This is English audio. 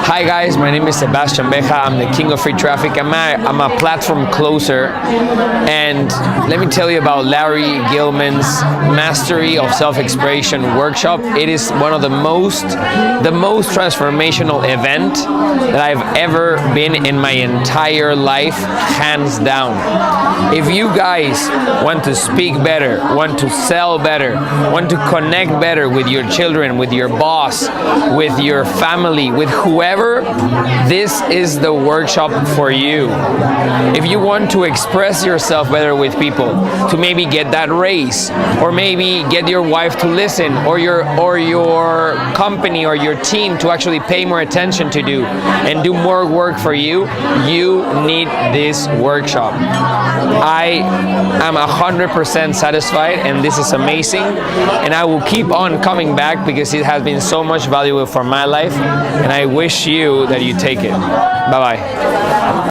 Hi guys, my name is Sebastian. I'm the king of free traffic. I'm a platform closer, and let me tell you about Larry Gilman's Mastery of Self-Expression workshop. It is one of the most transformational event that I've ever been in my entire life, hands down. If you guys want to speak better, want to sell better, want to connect better with your children, with your boss, with your family, with whoever, this is the workshop for you. If you want to express yourself better with people, to maybe get that raise, or maybe get your wife to listen, or your company or your team to actually pay more attention to you and do more work for you, you need this workshop. I am 100% satisfied, and this is amazing, and I will keep on coming back because it has been so much valuable for my life, and I wish you that you take it. Bye-bye.